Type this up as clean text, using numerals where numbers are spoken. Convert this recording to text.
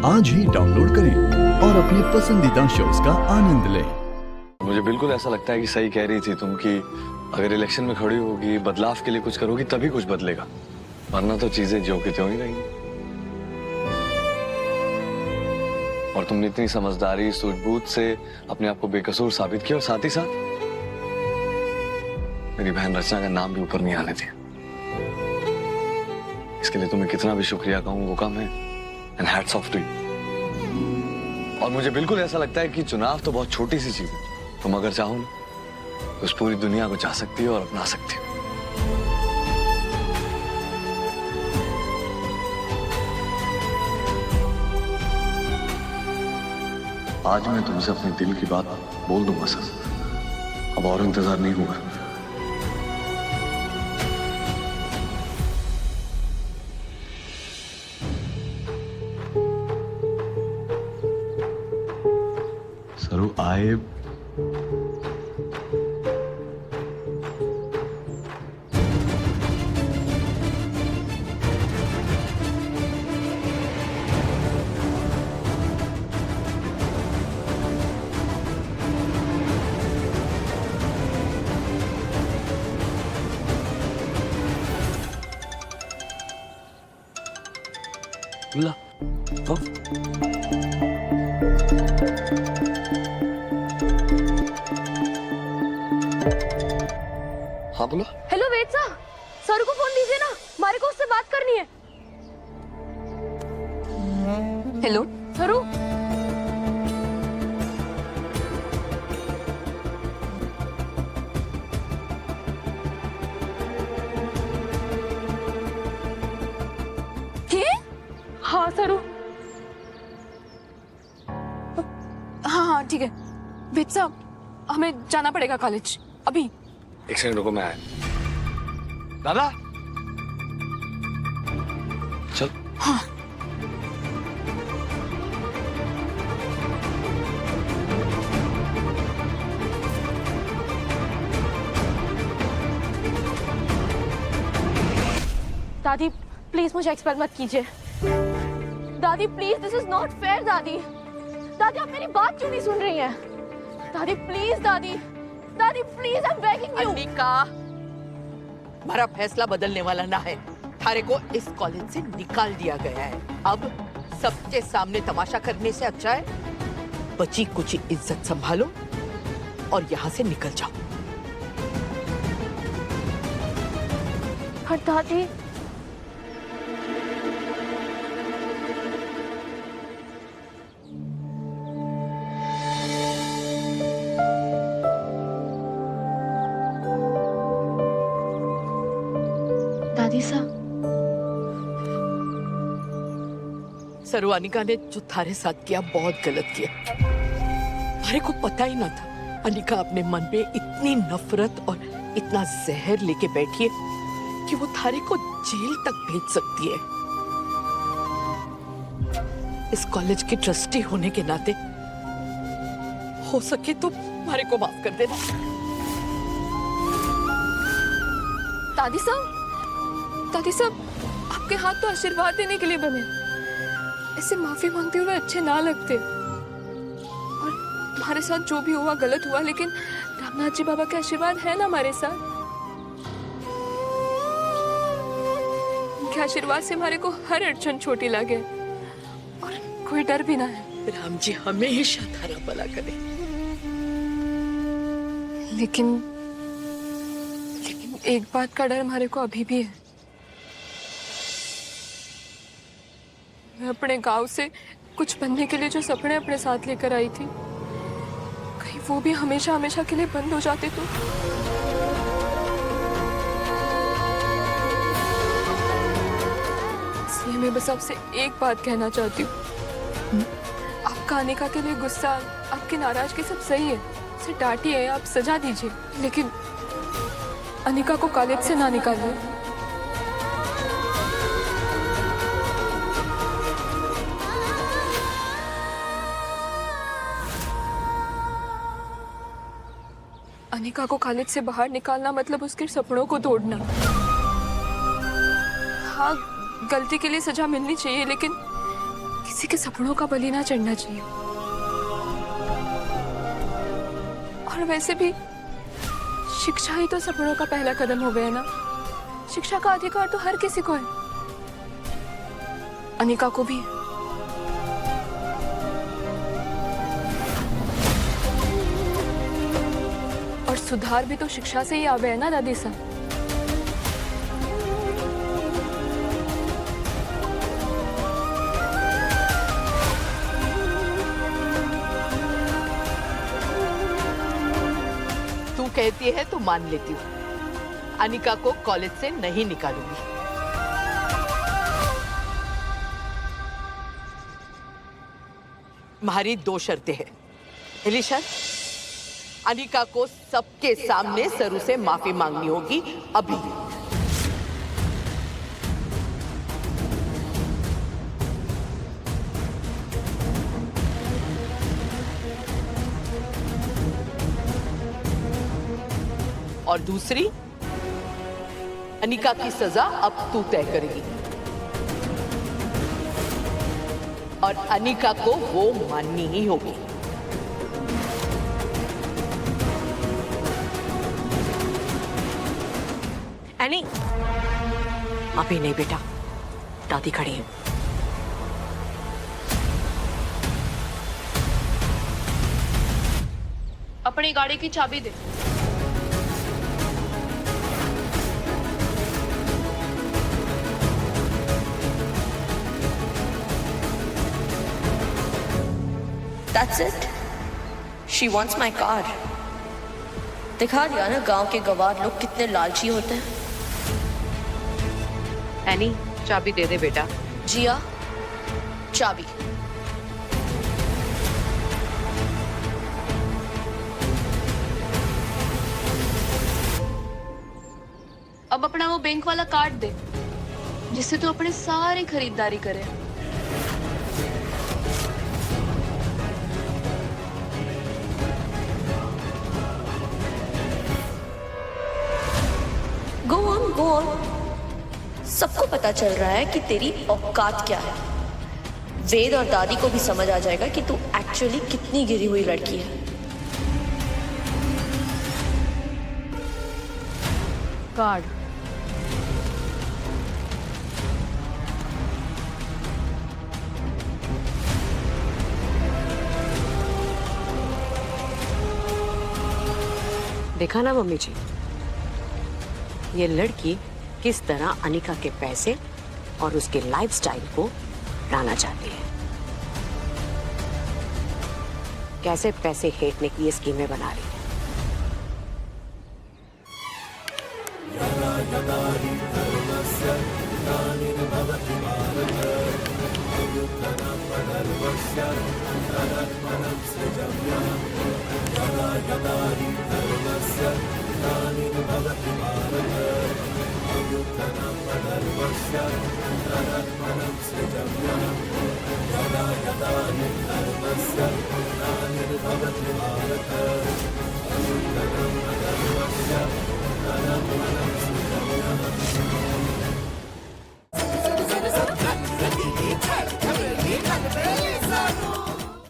आज ही डाउनलोड करें और अपने पसंदीदा शोज का आनंद लें। मुझे बिल्कुल ऐसा लगता है कि सही कह रही थी तुम कि अगर इलेक्शन में खड़ी होगी, बदलाव के लिए कुछ करोगी, तभी कुछ बदलेगा, वरना तो चीजें ज्यों की त्यों ही रहेंगी। और तुमने इतनी समझदारी, सूझबूझ से अपने आप को बेकसूर साबित किया, और साथ ही साथ मेरी बहन रचना का नाम भी ऊपर नहीं आने दिया। इसके लिए तुम्हें कितना भी शुक्रिया कहूं वो कम है। And hats off to you. और मुझे बिल्कुल ऐसा लगता है कि चुनाव तो बहुत छोटी सी चीज है, तुम अगर चाहो ना तो उस पूरी दुनिया को चाह सकती हो और अपना सकती हो। आज मैं तुमसे अपने दिल की बात बोल दूंगा सर, अब और इंतजार नहीं होगा। सरू आए ला तो हाँ बोलो। हेलो वेद साहब, सर को फोन दीजिए ना, हमारे को उससे बात करनी है। हेलो सरू। क्या? हाँ सरू। हाँ ठीक है वेद साहब, हमें जाना पड़ेगा कॉलेज अभी। एक सेकंड रुको, मैं आया। दादा चल। हाँ। दादी प्लीज मुझे एक्सपेल मत कीजिए। दादी please, this is not fair. दादी दादी आप मेरी बात क्यों नहीं सुन रही हैं? दादी प्लीज, दादी दादी please, I am begging you. Anika, हमारा फैसला बदलने वाला ना है। थारे को इस कॉलेज से निकाल दिया गया है। अब सबके सामने तमाशा करने से अच्छा है बची कुछ इज्जत संभालो और यहाँ से निकल जाओ। पर दादी दादी साहब, सरू, अनिका ने जो थारे साथ किया बहुत गलत किया। थारे को पता ही ना था अनिका अपने मन में इतनी नफरत और इतना जहर लेके बैठी है कि वो थारे को जेल तक भेज सकती है। इस कॉलेज के ट्रस्टी होने के नाते हो सके तो हमारे को माफ कर देना। दादी साहब, दादी साहब आपके हाथ तो आशीर्वाद देने के लिए बने, ऐसे माफी मांगते हुए अच्छे ना लगते। और हमारे साथ जो भी हुआ गलत हुआ, लेकिन रामनाथ जी बाबा के आशीर्वाद है ना हमारे साथ। उनके आशीर्वाद से हमारे को हर अड़चन छोटी लगे और कोई डर भी ना है। राम जी हमेशा थारा भला करे। लेकिन एक बात का डर हमारे को अभी भी है। मैं अपने गांव से कुछ बनने के लिए जो सपने अपने साथ लेकर आई थी, कहीं वो भी हमेशा हमेशा के लिए बंद हो जाते तो। इसलिए मैं बस आपसे एक बात कहना चाहती हूँ। आपका अनिका के लिए गुस्सा, आपकी नाराजगी सब सही है, उसे डांटिए, आप सजा दीजिए, लेकिन अनिका को कॉलेज से ना निकालिए। अनिका को कॉलेज से बाहर निकालना मतलब उसके सपनों को तोड़ना। हाँ, गलती के लिए सजा मिलनी चाहिए, लेकिन किसी के सपनों का बलि ना चढ़ना चाहिए। और वैसे भी शिक्षा ही तो सपनों का पहला कदम हो गया ना। शिक्षा का अधिकार तो हर किसी को है, अनिका को भी है। और सुधार भी तो शिक्षा से ही आवे है ना दादी साहब। तू कहती है तो मान लेती हूँ, अनिका को कॉलेज से नहीं निकालूंगी। तुम्हारी 2 शर्तें हैं। पहली शर्त, अनिका को सबके सामने सरू से माफी मांगनी होगी अभी। और दूसरी, अनिका की सजा अब तू तय करेगी और अनिका को वो माननी ही होगी। एनी, अभी नहीं बेटा, दादी खड़ी है। अपनी गाड़ी की चाबी दे। That's it. She wants my car. दिखा दिया ना गांव के गवार लोग कितने लालची होते हैं। एनी, चाबी दे दे बेटा। जिया, चाबी। अब अपना वो बैंक वाला कार्ड दे जिससे तू अपने सारी खरीदारी करे। Go on. सबको पता चल रहा है कि तेरी औकात क्या है। वेद और दादी को भी समझ आ जाएगा कि तू एक्चुअली कितनी गिरी हुई लड़की है। कार्ड। देखा ना मम्मी जी, ये लड़की किस तरह अनिका के पैसे और उसके लाइफस्टाइल को लाना चाहती है, कैसे पैसे हेटने की ये स्कीमें बना रही है। Yada